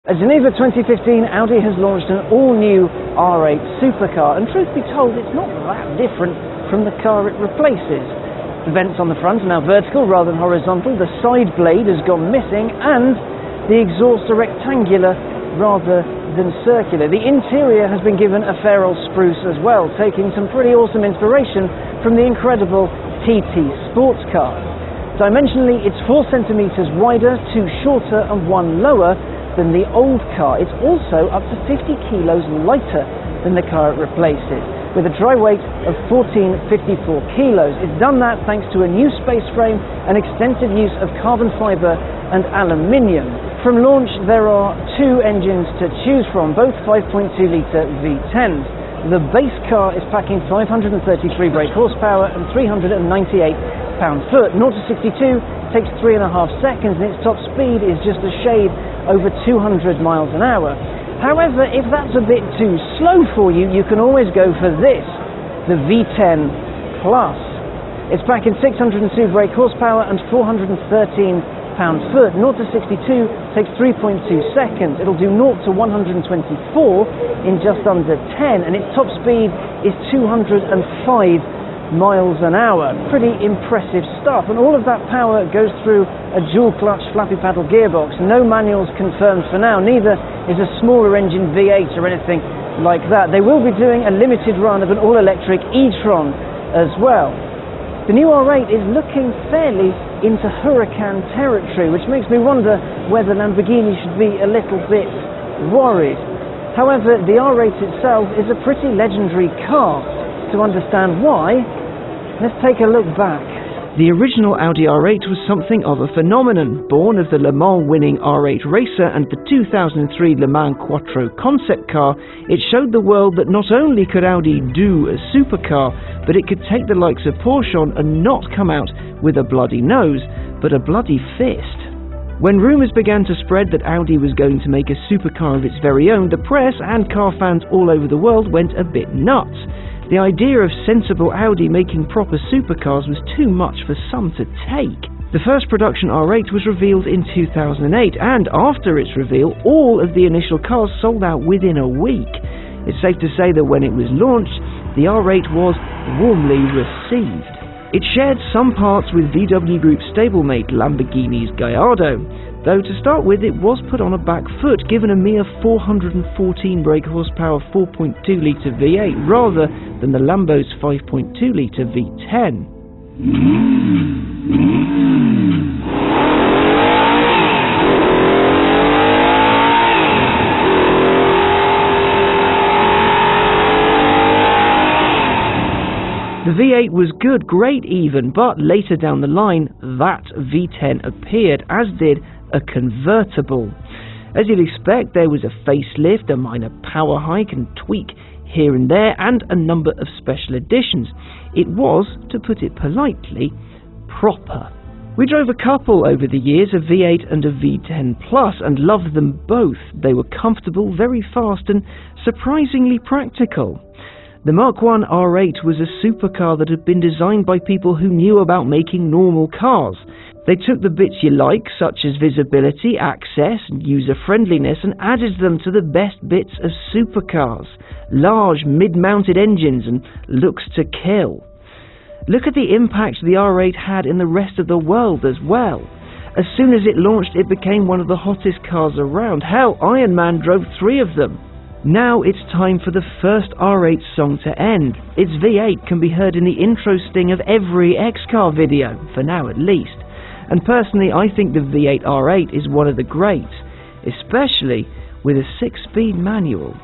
At Geneva 2015, Audi has launched an all-new R8 supercar, and truth be told, it's not that different from the car it replaces. The vents on the front are now vertical rather than horizontal, the side blade has gone missing, and the exhausts are rectangular rather than circular. The interior has been given a fair old spruce as well, taking some pretty awesome inspiration from the incredible TT sports car. Dimensionally, it's 4 centimeters wider, 2 shorter and 1 lower than the old car. It's also up to 50 kilos lighter than the car it replaces, with a dry weight of 1454 kilos. It's done that thanks to a new space frame and extensive use of carbon fiber and aluminium. From launch, there are 2 engines to choose from, both 5.2-litre V10s. The base car is packing 533 brake horsepower and 398 pound-foot. 0 to 62 takes 3.5 seconds, and its top speed is just a shade over 200 miles an hour. However, if that's a bit too slow for you, you can always go for this, the V10 Plus. It's packing 602 brake horsepower and 413 pound-foot. 0 to 62 takes 3.2 seconds. It'll do 0 to 124 in just under 10, and its top speed is 205 miles an hour. Pretty impressive stuff, and all of that power goes through a dual clutch flappy paddle gearbox. No manuals confirmed for now, neither is a smaller engine V8 or anything like that. They will be doing a limited run of an all-electric e-tron as well. The new R8 is looking fairly into Huracan territory, which makes me wonder whether Lamborghini should be a little bit worried. However, the R8 itself is a pretty legendary car. To understand why, let's take a look back. The original Audi R8 was something of a phenomenon. Born of the Le Mans winning R8 racer and the 2003 Le Mans Quattro concept car, it showed the world that not only could Audi do a supercar, but it could take the likes of Porsche on and not come out with a bloody nose, but a bloody fist. When rumours began to spread that Audi was going to make a supercar of its very own, the press and car fans all over the world went a bit nuts. The idea of sensible Audi making proper supercars was too much for some to take. The first production R8 was revealed in 2008, and after its reveal, all of the initial cars sold out within a week. It's safe to say that when it was launched, the R8 was warmly received. It shared some parts with VW Group stablemate Lamborghini's Gallardo, though to start with it was put on a back foot, given a mere 414 brake horsepower 4.2-litre V8 rather than the Lambo's 5.2-litre V10. The V8 was good, great even, but later down the line, that V10 appeared, as did a convertible. As you'd expect, there was a facelift, a minor power hike and tweak here and there, and a number of special editions. It was, to put it politely, proper. We drove a couple over the years, a V8 and a V10 Plus, and loved them both. They were comfortable, very fast, and surprisingly practical. The Mark I R8 was a supercar that had been designed by people who knew about making normal cars. They took the bits you like, such as visibility, access, and user-friendliness, and added them to the best bits of supercars. Large, mid-mounted engines and looks to kill. Look at the impact the R8 had in the rest of the world as well. As soon as it launched, it became one of the hottest cars around. Hell, Iron Man drove 3 of them. Now it's time for the first R8 song to end. Its V8 can be heard in the intro sting of every X-Car video, for now at least. And personally, I think the V8 R8 is one of the greats, especially with a 6-speed manual.